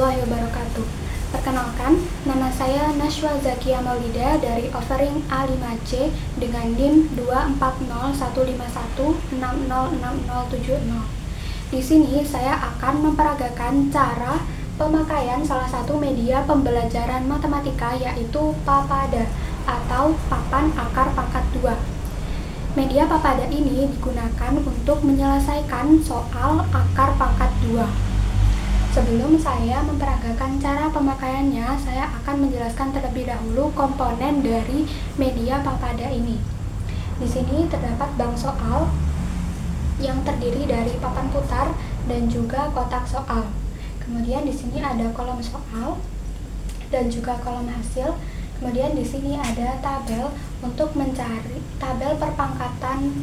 warahmatullahi wabarakatuh. Perkenalkan, nama saya Nashwa Zakia Maulida dari Offering A5C dengan NIM 2401516060070. Di sini saya akan memperagakan cara pemakaian salah satu media pembelajaran matematika yaitu Papada atau papan akar pangkat 2. Media Papada ini digunakan untuk menyelesaikan soal akar pangkat 2. Sebelum saya memperagakan cara pemakaiannya, saya akan menjelaskan terlebih dahulu komponen dari media Papada ini. Di sini terdapat bank soal yang terdiri dari papan putar dan juga kotak soal. Kemudian di sini ada kolom soal dan juga kolom hasil. Kemudian di sini ada tabel untuk mencari tabel perpangkatan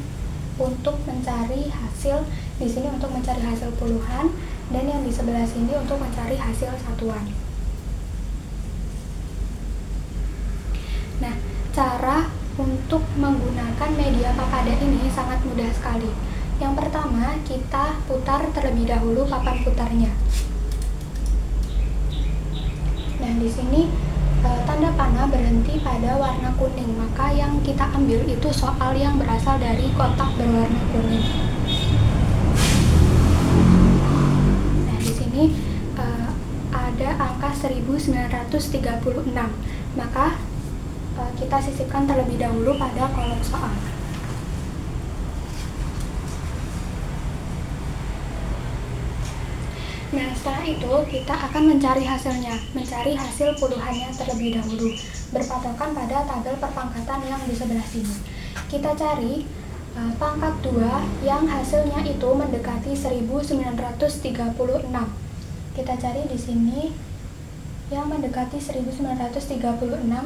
untuk mencari hasil. Di sini untuk mencari hasil puluhan. Dan yang di sebelah sini untuk mencari hasil satuan. Nah, cara untuk menggunakan media Papada ini sangat mudah sekali. Yang pertama, kita putar terlebih dahulu papan putarnya. Nah, di sini tanda panah berhenti pada warna kuning, maka yang kita ambil itu soal yang berasal dari kotak berwarna kuning. Ini ada angka 1936, maka kita sisipkan terlebih dahulu pada kolom soal. Nah, setelah itu kita akan mencari hasilnya, mencari hasil puluhannya terlebih dahulu, berpatokan pada tabel perpangkatan yang di sebelah sini. Kita cari pangkat 2 yang hasilnya itu mendekati 1936. Kita cari di sini yang mendekati 1936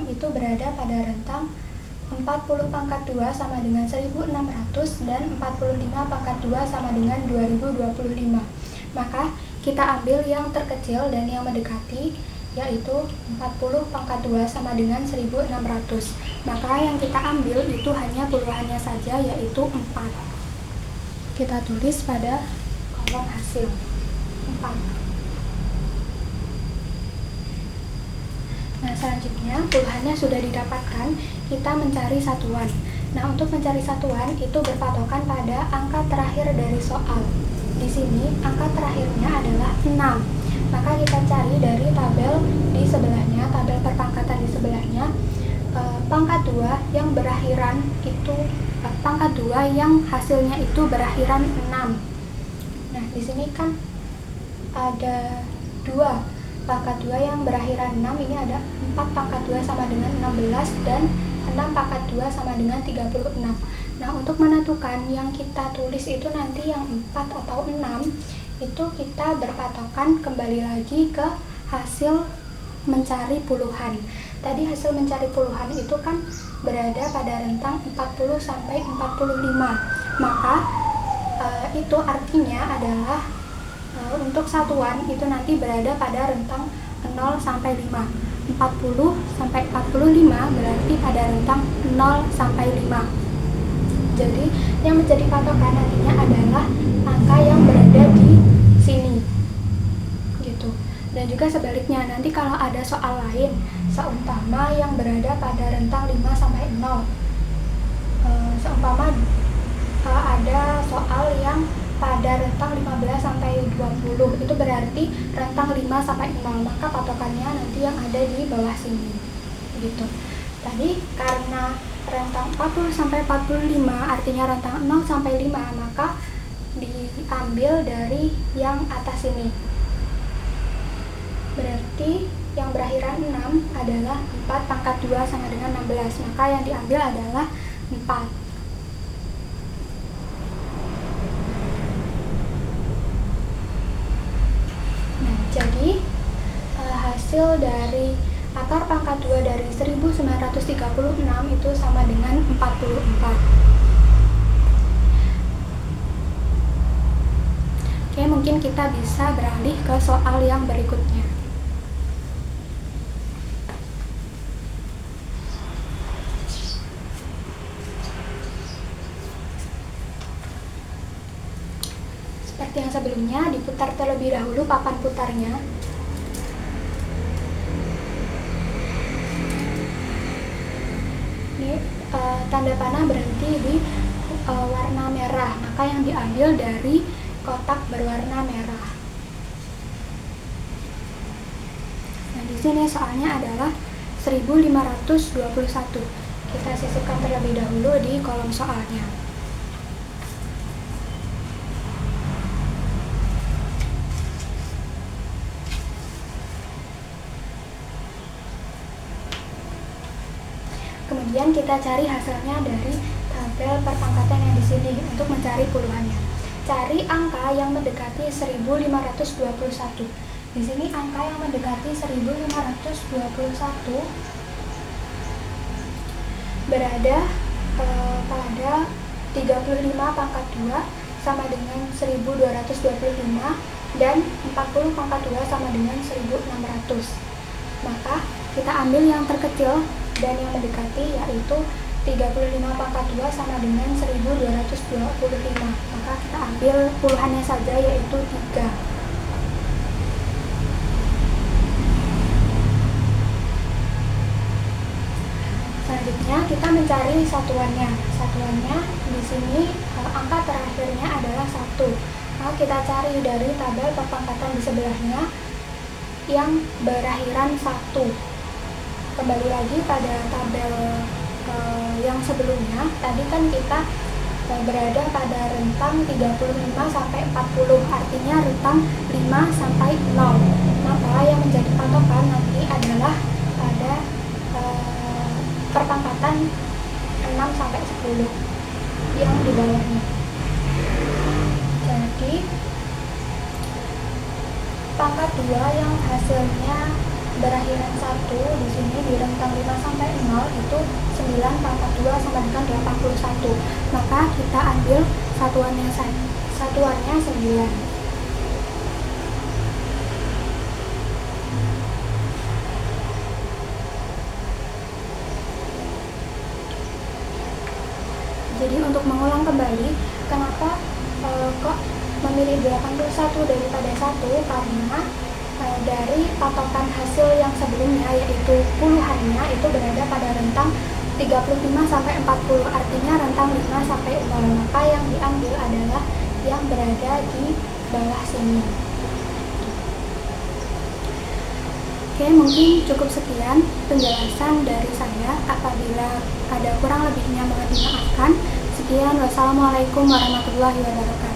itu berada pada rentang 40 pangkat 2 sama dengan 1600 dan 45 pangkat 2 sama dengan 2025. Maka kita ambil yang terkecil dan yang mendekati, yaitu 40 pangkat 2 sama dengan 1600. Maka yang kita ambil itu hanya puluhannya saja, yaitu 4. Kita tulis pada kolom hasil 4. Nah, selanjutnya puluhannya sudah didapatkan, kita mencari satuan. Nah, untuk mencari satuan itu berpatokan pada angka terakhir dari soal. Di sini angka terakhirnya adalah 6. Maka kita cari dari tabel di sebelahnya, tabel perpangkatan di sebelahnya, pangkat 2 yang berakhiran itu pangkat 2 yang hasilnya itu berakhiran 6. Nah, di sini kan ada 2 pangkat 2 yang berakhiran 6, ini ada 4 pangkat 2 sama dengan 16 dan 6 pangkat 2 sama dengan 36. Nah, untuk menentukan yang kita tulis itu nanti yang 4 atau 6, itu kita berpatokan kembali lagi ke hasil mencari puluhan. Tadi hasil mencari puluhan itu kan berada pada rentang 40 sampai 45. Maka itu artinya adalah untuk satuan itu nanti berada pada rentang 0 sampai 5. 40 sampai 45 berarti pada rentang 0 sampai 5. Jadi yang menjadi patokan nantinya adalah angka yang berada di sini. Gitu. Dan juga sebaliknya, nanti kalau ada soal lain seumpama yang berada pada rentang 5 sampai 0. Seumpama ada soal yang pada rentang 15 sampai 20, itu berarti rentang 5 sampai 0, maka patokannya nanti yang ada di bawah sini. Begitu. Tadi karena rentang 40 sampai 45 artinya rentang 0 sampai 5, maka diambil dari yang atas ini. Berarti yang berakhiran 6 adalah 4 pangkat 2 sama dengan 16, maka yang diambil adalah 4. Jadi hasil dari akar pangkat 2 dari 1936 itu sama dengan 44. Oke, mungkin kita bisa beralih ke soal yang berikutnya. Seperti yang sebelumnya, diputar terlebih dahulu papan putarnya. tanda panah berhenti di warna merah, maka yang diambil dari kotak berwarna merah. Nah, di sini soalnya adalah 1521. Kita sisipkan terlebih dahulu di kolom soalnya. Kemudian kita cari hasilnya dari tabel perpangkatan yang di sini untuk mencari puluhannya. Cari angka yang mendekati 1521. Di sini angka yang mendekati 1521 berada pada 35 pangkat 2 sama dengan 1225 dan 40 pangkat 2 sama dengan 1600. Maka kita ambil yang terkecil dan yang mendekati, yaitu 35 pangkat 2 sama dengan 1225. Maka kita ambil puluhannya saja, yaitu 3. Selanjutnya kita mencari satuannya. Satuannya di sini angka terakhirnya adalah 1. Maka kita cari dari tabel perpangkatan di sebelahnya yang berakhiran 1. Kembali lagi pada tabel yang sebelumnya, tadi kan kita berada pada rentang 35 sampai 40, artinya rentang 5 sampai 0. Maka yang menjadi patokan nanti adalah pada perpangkatan 6 sampai 10 yang di bawahnya. Jadi pangkat 2 yang hasilnya berakhiran 1 di sini di rentang 5 sampai 0 itu 9 pangkat 2 sama dengan 81. Maka kita ambil satuannya 9. Jadi untuk mengulang kembali, kenapa kok memilih 81 daripada 1? Karena dari patokan hasil yang sebelumnya, yaitu puluhannya itu berada pada rentang 35 sampai 40, artinya rentang 5 sampai 0. Maka yang diambil adalah yang berada di bawah sini. Oke, mungkin cukup sekian penjelasan dari saya. Apabila ada kurang lebihnya mohon dimaafkan. Sekian, wassalamualaikum warahmatullahi wabarakatuh.